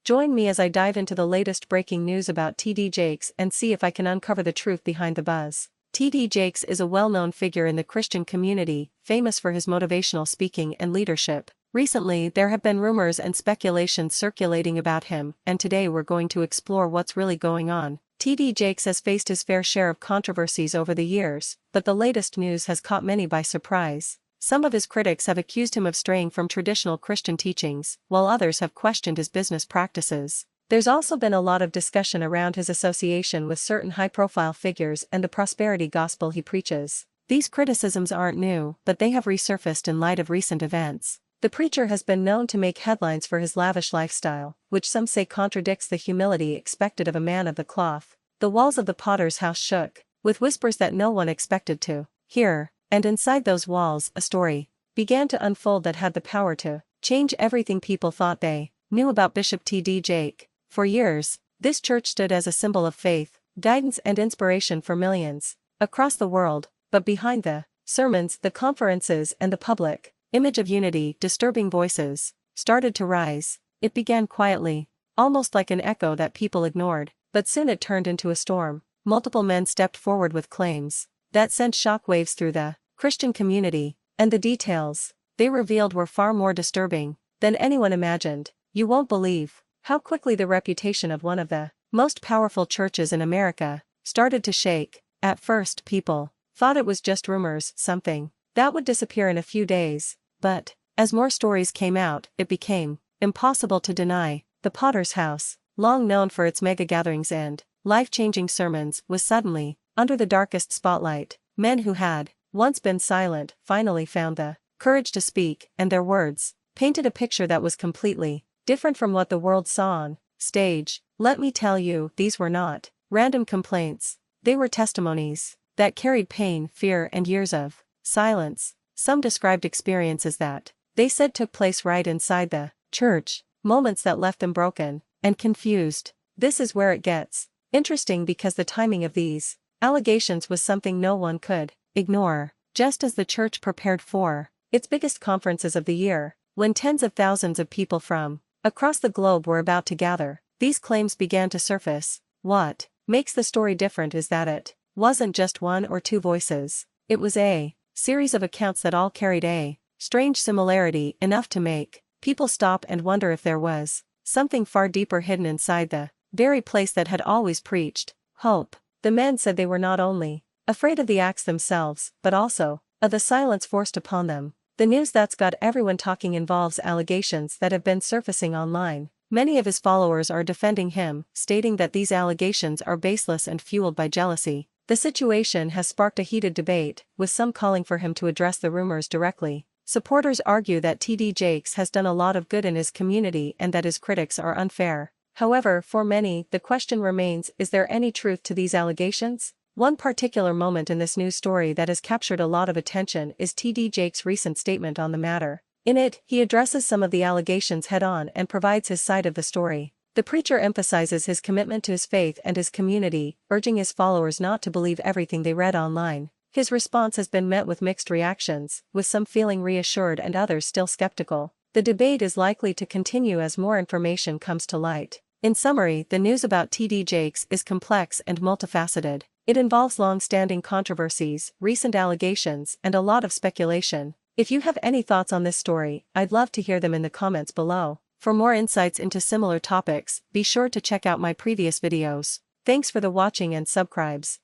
Join me as I dive into the latest breaking news about TD Jakes and see if I can uncover the truth behind the buzz. TD Jakes is a well-known figure in the Christian community, famous for his motivational speaking and leadership. Recently, there have been rumors and speculations circulating about him, and today we're going to explore what's really going on. TD Jakes has faced his fair share of controversies over the years, but the latest news has caught many by surprise. Some of his critics have accused him of straying from traditional Christian teachings, while others have questioned his business practices. There's also been a lot of discussion around his association with certain high-profile figures and the prosperity gospel he preaches. These criticisms aren't new, but they have resurfaced in light of recent events. The preacher has been known to make headlines for his lavish lifestyle, which some say contradicts the humility expected of a man of the cloth. The walls of the potter's house shook, with whispers that no one expected to hear, and inside those walls, a story began to unfold that had the power to change everything people thought they knew about Bishop T.D. Jake. For years, this church stood as a symbol of faith, guidance and inspiration for millions across the world, but behind the sermons, the conferences and the public image of unity, disturbing voices started to rise. It began quietly, almost like an echo that people ignored, but soon it turned into a storm. Multiple men stepped forward with claims that sent shockwaves through the Christian community, and the details they revealed were far more disturbing than anyone imagined. You won't believe how quickly the reputation of one of the most powerful churches in America started to shake. At first, people thought it was just rumors, something that would disappear in a few days. But as more stories came out, it became impossible to deny. The Potter's House, long known for its mega gatherings and life-changing sermons, was suddenly under the darkest spotlight. Men who had once been silent finally found the courage to speak, and their words painted a picture that was completely different from what the world saw on stage. Let me tell you, these were not random complaints. They were testimonies that carried pain, fear, and years of silence. Some described experiences that they said took place right inside the church, moments that left them broken and confused. This is where it gets interesting because the timing of these allegations was something no one could ignore. Just as the church prepared for its biggest conferences of the year, when tens of thousands of people from across the globe were about to gather, these claims began to surface. What makes the story different is that it wasn't just one or two voices. It was a series of accounts that all carried a strange similarity, enough to make people stop and wonder if there was something far deeper hidden inside the very place that had always preached hope. The men said they were not only afraid of the acts themselves, but also of the silence forced upon them. The news that's got everyone talking involves allegations that have been surfacing online. Many of his followers are defending him, stating that these allegations are baseless and fueled by jealousy. The situation has sparked a heated debate, with some calling for him to address the rumors directly. Supporters argue that TD Jakes has done a lot of good in his community and that his critics are unfair. However, for many, the question remains, is there any truth to these allegations? One particular moment in this news story that has captured a lot of attention is TD Jakes' recent statement on the matter. In it, he addresses some of the allegations head-on and provides his side of the story. The preacher emphasizes his commitment to his faith and his community, urging his followers not to believe everything they read online. His response has been met with mixed reactions, with some feeling reassured and others still skeptical. The debate is likely to continue as more information comes to light. In summary, the news about TD Jakes is complex and multifaceted. It involves long-standing controversies, recent allegations, and a lot of speculation. If you have any thoughts on this story, I'd love to hear them in the comments below. For more insights into similar topics, be sure to check out my previous videos. Thanks for the watching and subscribes.